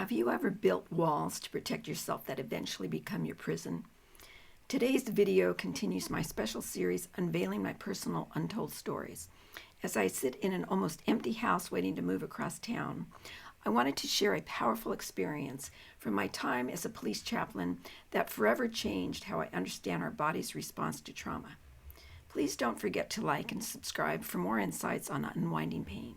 Have you ever built walls to protect yourself that eventually become your prison? Today's video continues my special series unveiling my personal untold stories. As I sit in an almost empty house waiting to move across town, I wanted to share a powerful experience from my time as a police chaplain that forever changed how I understand our body's response to trauma. Please don't forget to like and subscribe for more insights on unwinding pain.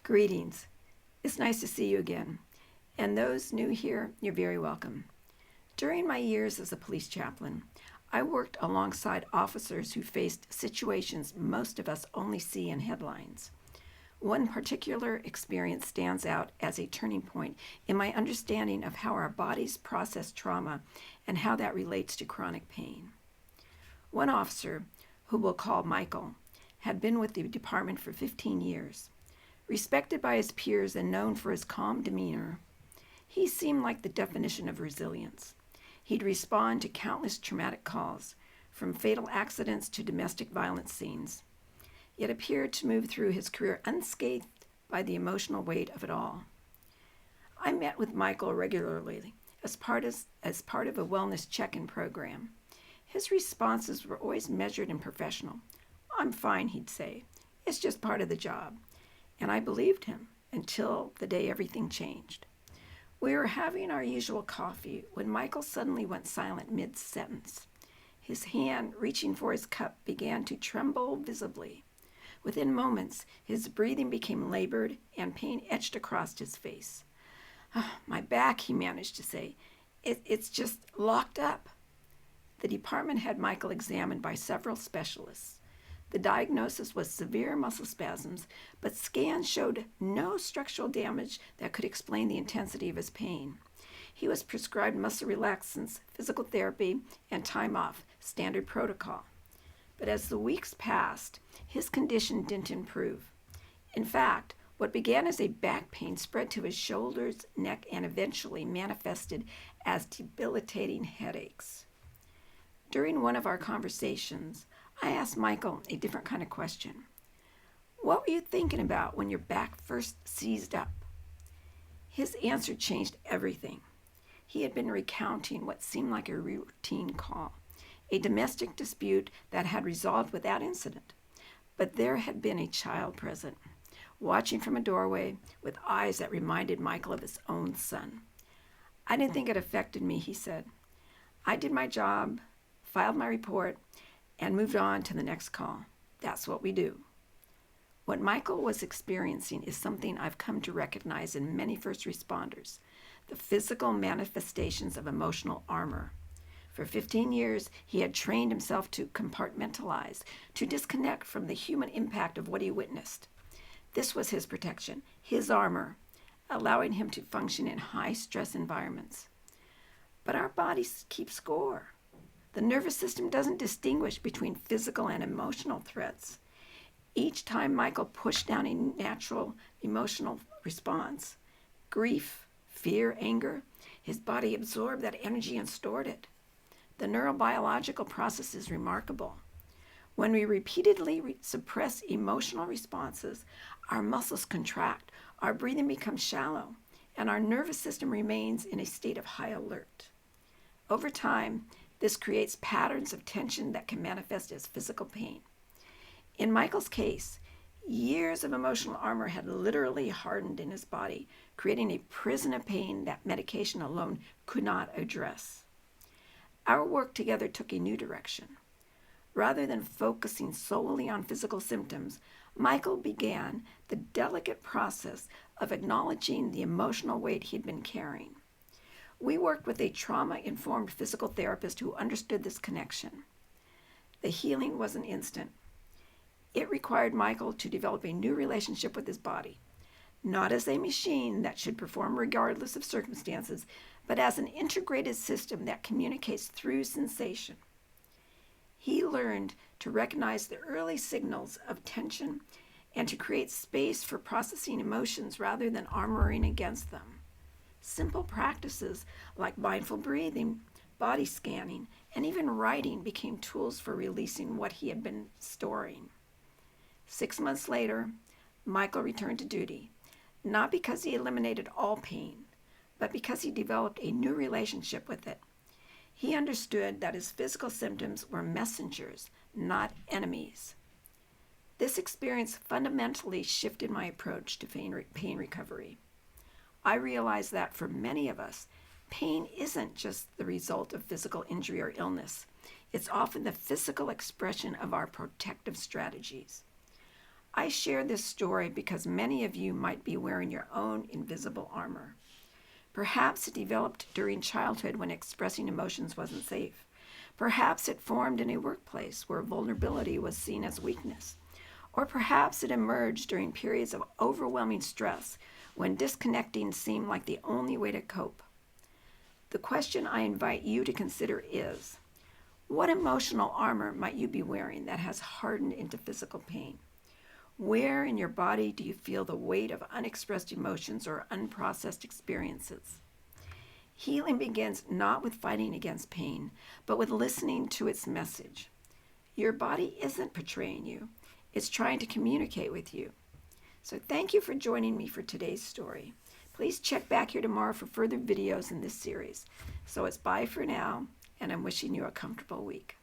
Greetings. It's nice to see you again. And those new here, you're very welcome. During my years as a police chaplain, I worked alongside officers who faced situations most of us only see in headlines. One particular experience stands out as a turning point in my understanding of how our bodies process trauma and how that relates to chronic pain. One officer, who we'll call Michael, had been with the department for 15 years. Respected by his peers and known for his calm demeanor, he seemed like the definition of resilience. He'd respond to countless traumatic calls, from fatal accidents to domestic violence scenes, yet appeared to move through his career unscathed by the emotional weight of it all. I met with Michael regularly as part of a wellness check-in program. His responses were always measured and professional. "I'm fine," he'd say. "It's just part of the job." And I believed him until the day everything changed. We were having our usual coffee when Michael suddenly went silent mid-sentence. His hand, reaching for his cup, began to tremble visibly. Within moments, his breathing became labored and pain etched across his face. "My back," he managed to say. It's just locked up." The department had Michael examined by several specialists. The diagnosis was severe muscle spasms, but scans showed no structural damage that could explain the intensity of his pain. He was prescribed muscle relaxants, physical therapy, and time off, standard protocol. But as the weeks passed, his condition didn't improve. In fact, what began as a back pain spread to his shoulders, neck, and eventually manifested as debilitating headaches. During one of our conversations, I asked Michael a different kind of question. "What were you thinking about when your back first seized up?" His answer changed everything. He had been recounting what seemed like a routine call, a domestic dispute that had resolved without incident. But there had been a child present, watching from a doorway with eyes that reminded Michael of his own son. "I didn't think it affected me," he said. "I did my job, filed my report, and moved on to the next call. That's what we do." What Michael was experiencing is something I've come to recognize in many first responders, the physical manifestations of emotional armor. For 15 years, he had trained himself to compartmentalize, to disconnect from the human impact of what he witnessed. This was his protection, his armor, allowing him to function in high-stress environments. But our bodies keep score. The nervous system doesn't distinguish between physical and emotional threats. Each time Michael pushed down a natural emotional response, grief, fear, anger, his body absorbed that energy and stored it. The neurobiological process is remarkable. When we repeatedly suppress emotional responses, our muscles contract, our breathing becomes shallow, and our nervous system remains in a state of high alert. Over time, this creates patterns of tension that can manifest as physical pain. In Michael's case, years of emotional armor had literally hardened in his body, creating a prison of pain that medication alone could not address. Our work together took a new direction. Rather than focusing solely on physical symptoms, Michael began the delicate process of acknowledging the emotional weight he'd been carrying. We worked with a trauma-informed physical therapist who understood this connection. The healing wasn't instant. It required Michael to develop a new relationship with his body, not as a machine that should perform regardless of circumstances, but as an integrated system that communicates through sensation. He learned to recognize the early signals of tension and to create space for processing emotions rather than armoring against them. Simple practices like mindful breathing, body scanning, and even writing became tools for releasing what he had been storing. 6 months later, Michael returned to duty, not because he eliminated all pain, but because he developed a new relationship with it. He understood that his physical symptoms were messengers, not enemies. This experience fundamentally shifted my approach to pain recovery. I realized that for many of us, pain isn't just the result of physical injury or illness. It's often the physical expression of our protective strategies. I share this story because many of you might be wearing your own invisible armor. Perhaps it developed during childhood when expressing emotions wasn't safe. Perhaps it formed in a workplace where vulnerability was seen as weakness. Or perhaps it emerged during periods of overwhelming stress when disconnecting seemed like the only way to cope. The question I invite you to consider is, what emotional armor might you be wearing that has hardened into physical pain? Where in your body do you feel the weight of unexpressed emotions or unprocessed experiences? Healing begins not with fighting against pain, but with listening to its message. Your body isn't betraying you. It's trying to communicate with you. So thank you for joining me for today's story. Please check back here tomorrow for further videos in this series. So it's bye for now, and I'm wishing you a comfortable week.